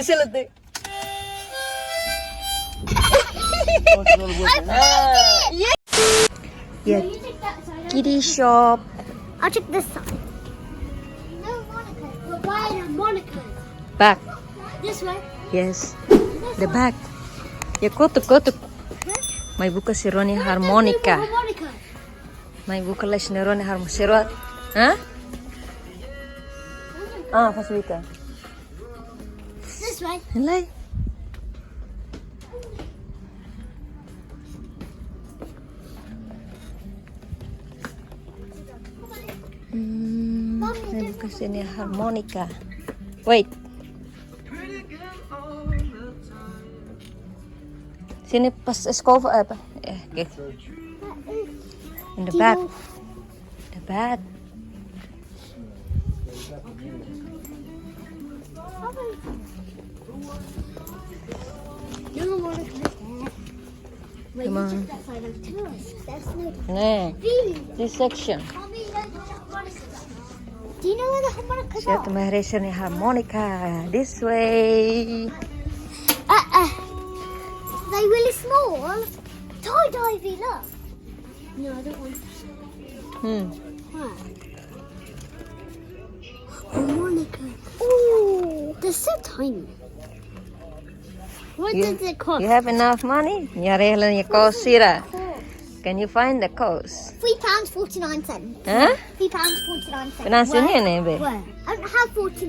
Selete. Yeah. Kitty shop. I'll check this side. No Monica. We're buying a Monica. Back. This way. Yes. The back. Ya kotuk. May buka si Ronnie harmonica. Monica. May buka les ni Ronnie harmonica. Serot. Hah? Ah, fasulika. This way. Helai. May buka sini harmonica. Wait. Sini pas skov apa? Okay. In the back. The back. No Monica. Wait, Come you on. check that side of tourists. That's no. Nah, Really? this section. Mommy, don't check Monica. Do you know where the harmonicas Siya are? tumahresa ni harmonica. This way. They're really small. Tie-divey, look. No, I don't want. What? Harmonica. Ooh, they're so tiny. What does it cost? You have enough money? Nyari lang yung cost sira. Can you find the cost? £3.49. Huh? £3.49. Panasin yan eh, be. Where? I don't have 49.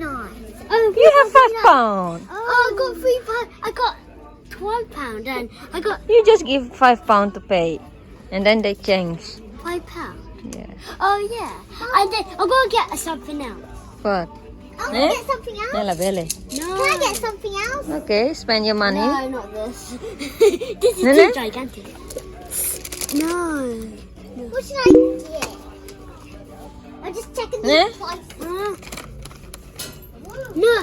Oh, You have £5. Oh, I got £3. I got £12 and I got You just give £5 to pay. And then they change. £5. Yeah. Oh yeah. And then I'm gonna get something else. What? I'm Eh? gonna get something else. Nela bele. No. Can I get something else? Okay, spend your money. No, not this. This is Nene? too gigantic. No. What should I get? I'm just checking Ne? the price. No.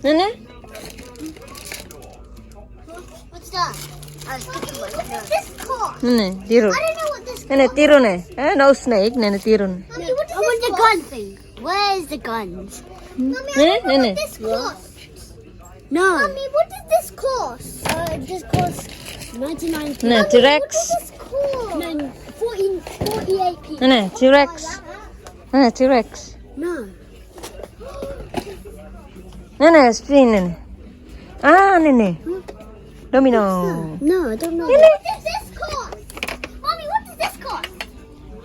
Nene? What's that? What does this cost? Nene, tiro. I don't know what this Nene, costs. tiro ne. No snake, nene, tiro ne. Mommy, what does this cost? Gun thing. Where's the guns? Mommy, I Ne, don't know nene. what this costs. No. Mommy, what does this cost? This costs 99p. Ne, What T-Rex. does this cost? No, 48p. Nene, T-Rex. Nene, T-Rex. No. Nene, spin nene. Ah, nene. Domino. No, I don't know. Nene. What does this cost? Mommy, what does this cost?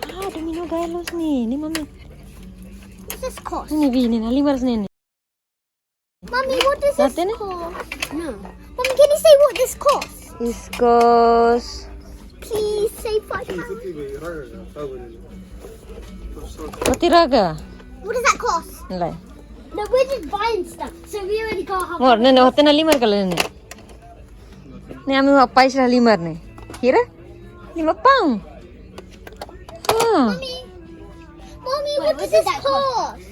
Ah, domino galos ni. Ni mami. What does this cost? Ni vi nene, 500 nene. Mommy, what does this Nothing? cost? No. Mommy, can you say what this costs? This goes... Please say £5. Matiraga. What does that cost? Nalay. No, we're just buying stuff, so we already got half. More, nene, hote na 5 kala nene. Ni ami wa paisa 5 ne. Kira? 5 pound. Ah. Mommy, what does this cost?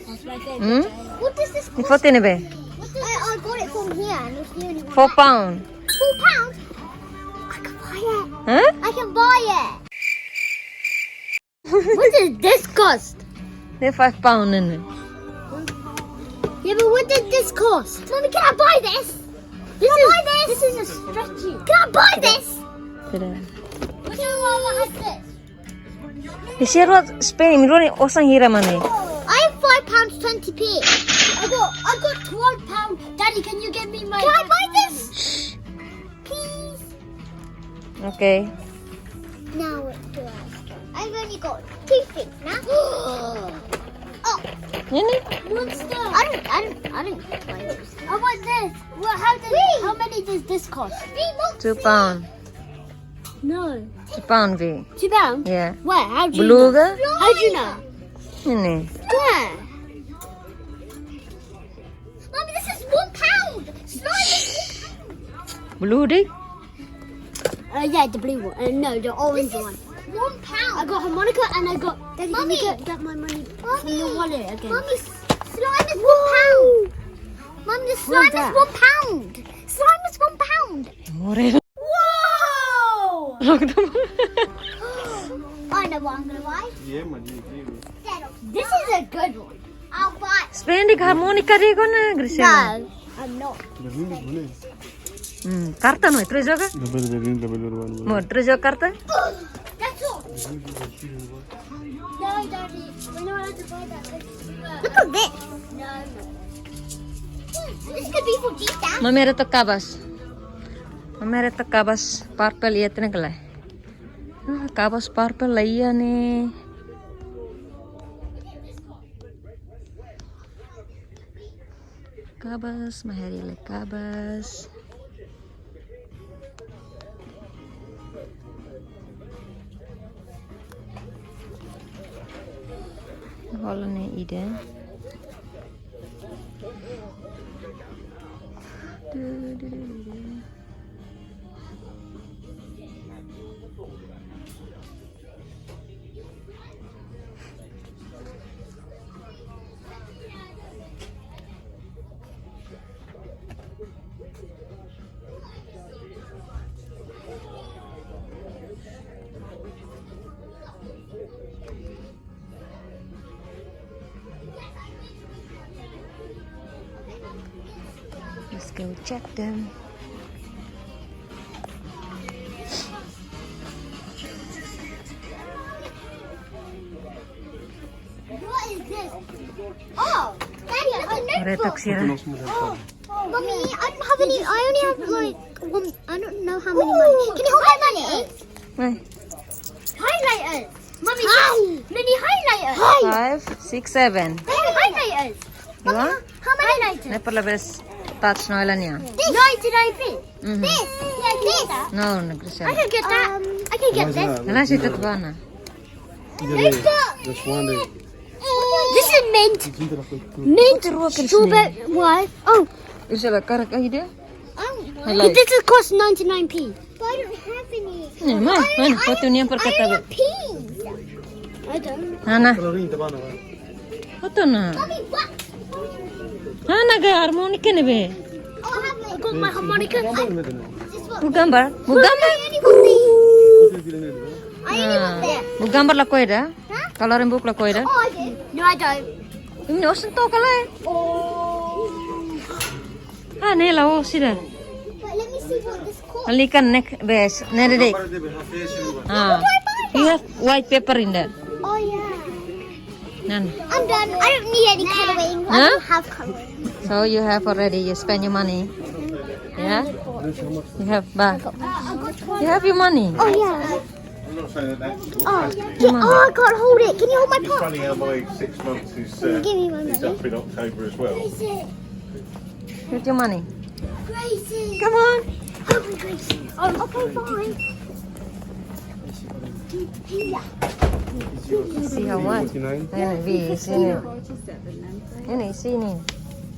Hmm? What does this Ni cost? fote ne be. I got it from here, and it's the only one. 4 pound. £4? I can buy it. Huh? I can buy it. What does this cost? Ni 5 pound nene. Yeah, but what did this cost? Mommy, can I buy this? This is a stretchy. Can I buy this? Tira. What do Mama has this? Ni sherwa Spain, mi roni OSAN hira mane. I have £5.20p. I got £12. Daddy, can you give me my? Can I buy this? Please. Okay. Now what do I? I've only got 2 things now. Oh, Nene? monster! I don't buy this. I want this. Well, how many does this cost? 2 pound. No. 2 pound vi. £2? Yeah. Where? How do you Beluga? know? How do you know? Nene. Where? Mommy, this is £1. Slime is £1. Blue dick? Yeah, the blue one. No, the orange one. £1. I got harmonica and I got. Daddy, Mommy, can you get my money from your wallet again? Mommy, slime is £1. Mommy, the slime is £1. Slime is £1. More. Whoa! I know what I'm gonna buy. This is a good one. I'll buy. Spending harmonica rin ko na, Grisel. No. I'm not. Karta no, trejoga? Mo, trejoga karta? That's all. No, Daddy. We're not allowed to buy that. Look at this. No. This could be for Tita. Mamere to kabas. Mamere to kabas purple yetne kala. Kabas purple laiya ne. Kabas, maheri le kabas. Håller ni i det? Let's go check them. What is this? Oh, Daddy, look at notebook. Mommy, I don't have any. I only have like one. I don't know how many money. Can you hold my money? Highlighters. Mommy, many highlighters. 5, 6, 7. Highlighters. You want? How many highlighters? Ne perlu beres touch no ilan ya. 99p. This. Yeah, this. No, nagrisel. I can get that. I can get this. Wala siya tatbana. Just one day. This is mint. Mint. Strawberry. What? Oh. Isala karak ay dia. But this is cost 99p. But I don't have any. Ne ma, mana foto niya perkata ba? Peas. I don't. Hana, Coloring the banana. foto na. Mommy, what? Hana ga harmonica ne be. Oh, I got my harmonica. Mugambar, mugambar. Mugambar la koida. Coloring book la koida. Oh, I do. No, I don't. Ini osan to kalai. Oh. Ah, ne la o sida. But let me see what this costs. Alikan nek bes. Ne de. Ah. You have white paper in there. Oh, yeah. Nan. I'm done. I don't need any coloring. I Huh? don't have coloring. So you have already. You spend your money. Yeah. You have ba. You have your money. Oh, yeah. I'm not saying that that's Oh, yeah. Oh, I can't hold it. Can you hold my It's pot? funny how my 6 months is Give me my is money. up in October as well. Get your money. Gracie. Come on. Help me, Gracie. Oh, okay, fine. See how much. 49. Ini sini. Ini sini.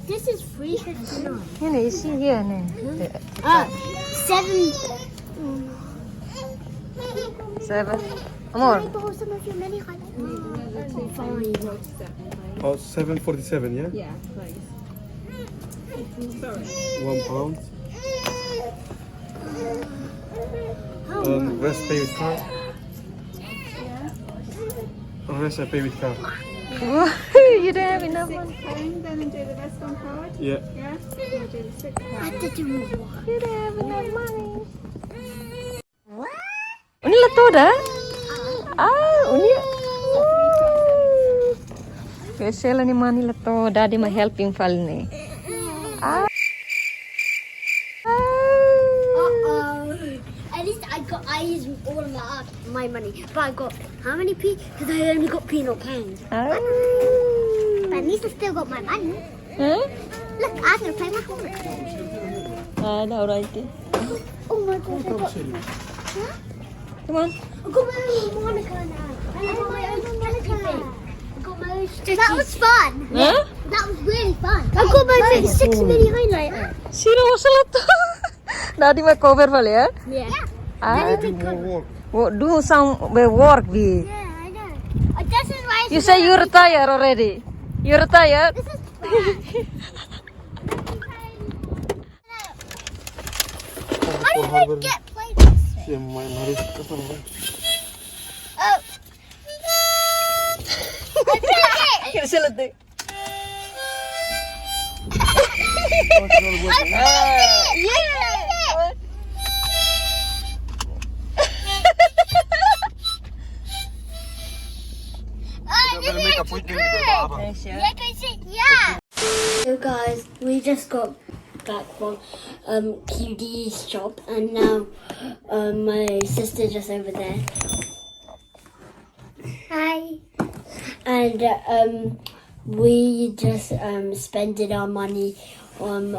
This is free. Ini isi here ni. 7. 7. Amor. Can I borrow some of your many highlighters? Fine. Oh, 7.47, yeah? Yeah, please. £1. Rest pay with card. Rest I pay with card. You don't have enough money. £6, then and do the rest on card. Yeah. Yeah. I'll do the £6. I have to do more. You don't have enough money. Ini lah tu dah. Ini. Kesel ni money lah tu. Daddy mah helping fal ni. At least I used all of my money. But I got how many p? Because I only got peanut pounds. But at least I still got my money. Huh? Look, I'm gonna play my horn. Dah orang itu. Oh my god, I got, Come on. I got my own Monica now. And I got my own Monica. I got my own sticky. That was fun. Huh? That was really fun. I got my 6 mini highlighter. Serius lah tu. Daddy mah cover balik ya. Yeah. Do some work be. Yeah, I know. This is why You say you retire already. You retired? this is I didn't even get plates. Oh. I took it. Selesai. Yeah. Yeah. So guys, we just got back from QD's shop, and now my sister just over there. Hi. And we just spending our money on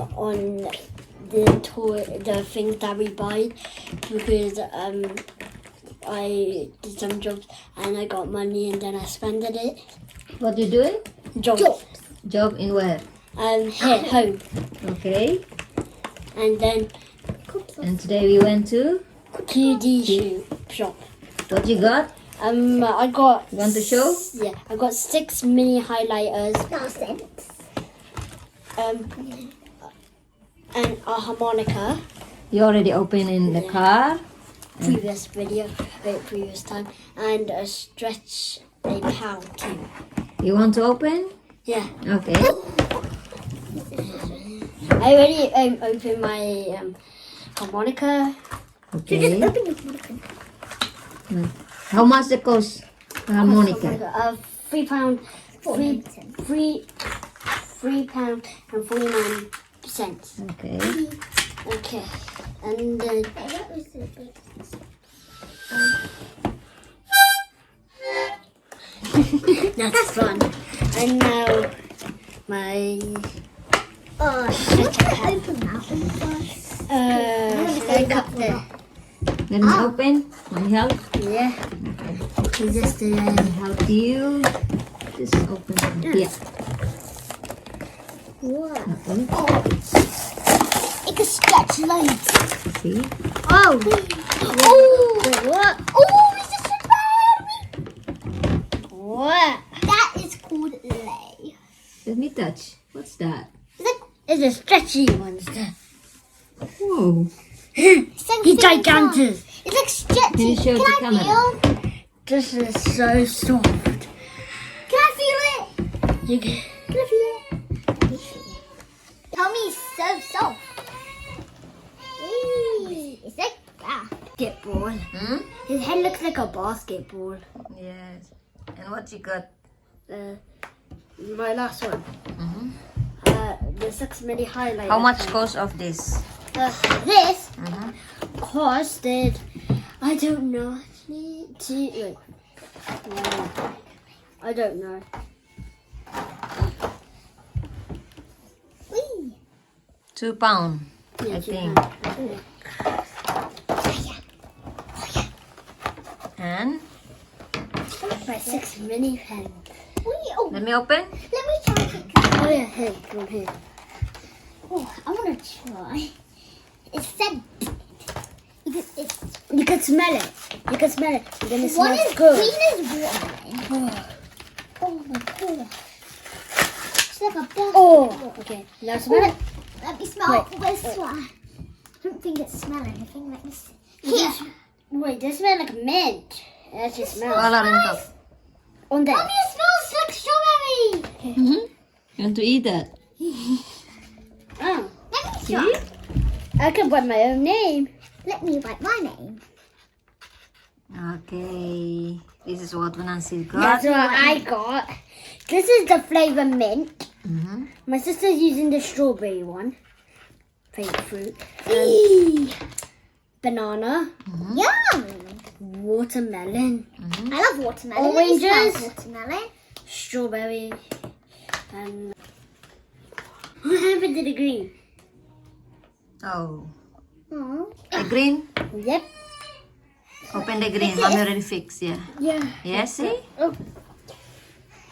the things that we buy, because I did some jobs and I got money and then I spent it. What you doing? Jobs. Job in where? Here, home. Okay. And then And today we went to. QD shoe shop. What you got? I got. You want to show? Yeah, I got 6 mini highlighters. And a harmonica. You already opened in the car. Previous time, and a stretch a pound too. You want to open? Yeah, Okay. I already opened my harmonica. Okay. How much it cost? The harmonica. £3, £3 and 49 cents. Okay. Okay, and then that's fun. And now my I cut there. Let me open. Want help? Yeah. Okay. Just Help you. Just open. Yeah. what? Okay. It can stretch loads. See? Oh! Oh! What? Oh, it's a strawberry! What? That is called lay. Let me touch. What's that? It's a stretchy one. Whoa. He's gigantic. It's like stretchy. Can you show the camera? This is so soft. Can I feel it? You can. Can I feel it? Tommy's so soft. It's like basketball. Hmm? His head looks like a basketball. Yes. And what you got? My last one. Mm-hmm. The 6 mini highlight. How much cost of this? This Mm-hmm. costed, I don't know. I don't know. £2, Yeah, I think. And My 6 mini pens. let me open. Let me try it. Oh yeah, here, come here. Oh, I want to try. It's said. You can smell it. You can smell it. Then it smells good. Green is watermelon. Oh my god. It's like a bug. Oh, okay. Now smell it. Let me smell this one. I don't think it smells anything. Let me see. Here. Wait, this smells like mint. It actually smells. Wala rin to. On there. Mommy, it smells like strawberry. Mm-hmm. You want to eat that? Oh. Let me try. I can write my own name. Let me write my name. Okay. This is what Nancy got. That's what I got. This is the flavor mint. Mm-hmm. My sister's using the strawberry one. Favorite fruit. Banana. Mm-hmm. Yum. Watermelon. Mm-hmm. I love watermelon. Oranges. Watermelon. Strawberry. And what happened to the green? Oh. Oh. The green? Yep. Open the green. Mommy already fixed, yeah. Yeah. Yes, see? Oh.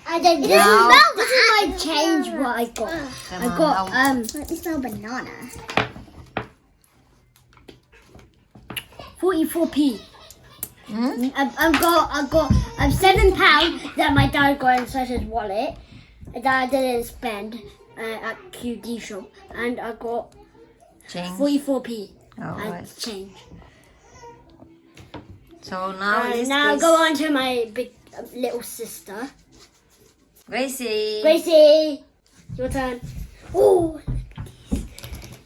And then this is my change what I got. Come I on, got now. let me smell banana. 44p. Hmm? I've £7 that my dad got inside his wallet that I didn't spend at QD shop, and I got Change. 44p Oh, as right. change. So now And is now this. go on to my big little sister. Gracie. Gracie, your turn. Oh,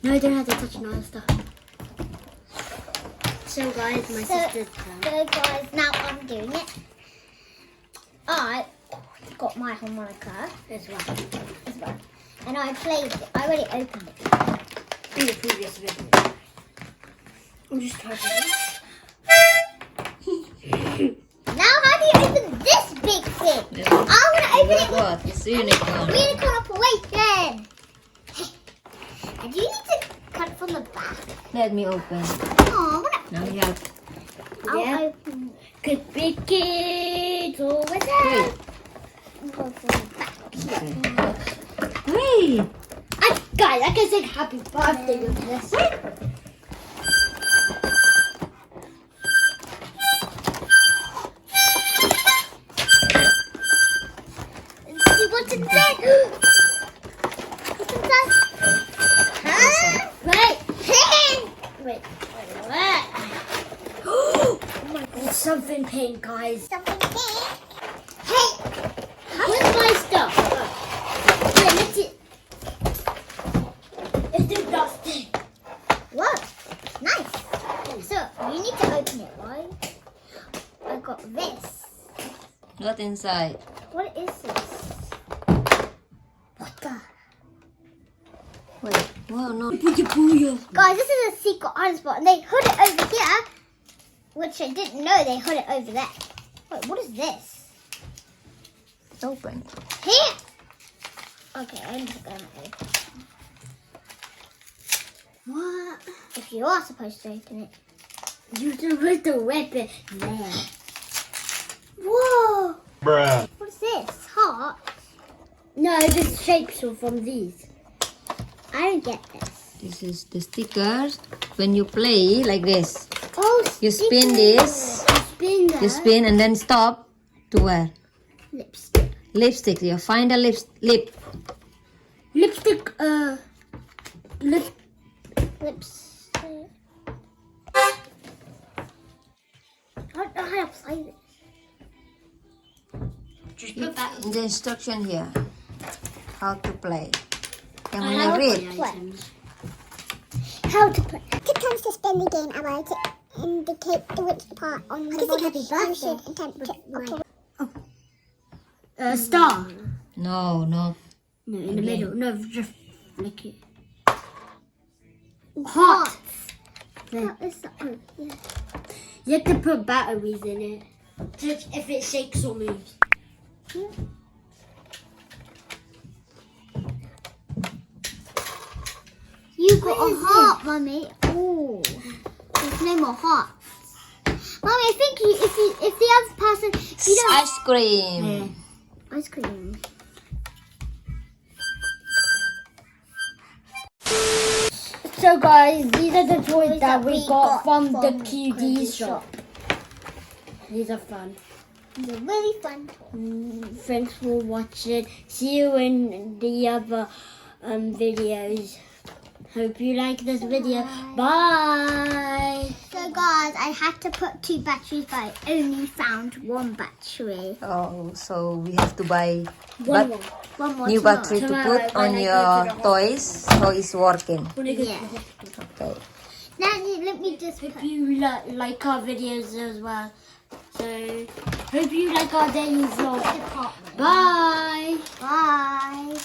No, I don't have to touch another stuff. So guys, my sister's turn. So guys, now I'm doing it. I got my harmonica As well. as well. And I played it. I already opened it. In the previous video. I'm just typing it. Now how do you open this big thing? I want to open it with What? It's unicorn. unicorn operation. And you need to cut it from the back. Let me open. Oh, Now you have. I'll Yeah. open Good big kids always Wait. have. go from the back. Wait. Guys, I can sing happy birthday with this. See what's inside? What's inside? Huh? Wait. Wait. Oh my god, it's something pink, guys. Something pink. Hey, Where's my stuff? yeah, let's see. It's too dusty. Whoa, nice. So you need to open it, right? I got this. What inside? What is this? What the? Wait. Wow, no. Guys, this is a secret iron spot, and they put it over here, which I didn't know they put it over there. Wait, what is this? It's open. Here. Okay, I'm just gonna open. What? If you are supposed to open it. You should put the weapon there. Whoa! Bruh. What is this? Heart? No, the shapes are from these. I don't get this. This is the stickers. When you play like this, Oh, you spin this, Spin that. you spin and then stop to where? lipstick. Lipstick. You find a lip. Lipstick, Lipstick. I don't know how to play this. just put that The instruction here. How to play. Can I we like read? the items. How to play. Attempts to spin the game arrow to indicate which part on the body happy you birthday. should attempt to operate. Star. No, no. No, in the Again. middle. No, just flick it. Heart. There. That is the yeah. You have to put batteries in it. Just if it shakes or moves. You got a heart, Mummy. Oh, there's no more hearts. Mummy, I think if the other person, you don't Ice cream. ice cream. So guys, these are the toys that we we got got from the from QD QD shop. These are fun. They're really fun. Thanks for watching. See you in the other videos. Hope you like this video. Bye. So guys, I had to put 2 batteries, but I only found 1 battery. Oh, so we have to buy One more. One more new tomorrow. battery to Tomorrow put when on I your go to the toys so it's working. Yeah. Okay. Now let me just Hope put. you like our videos as well. So, hope you like our daily vlog. Bye. Bye.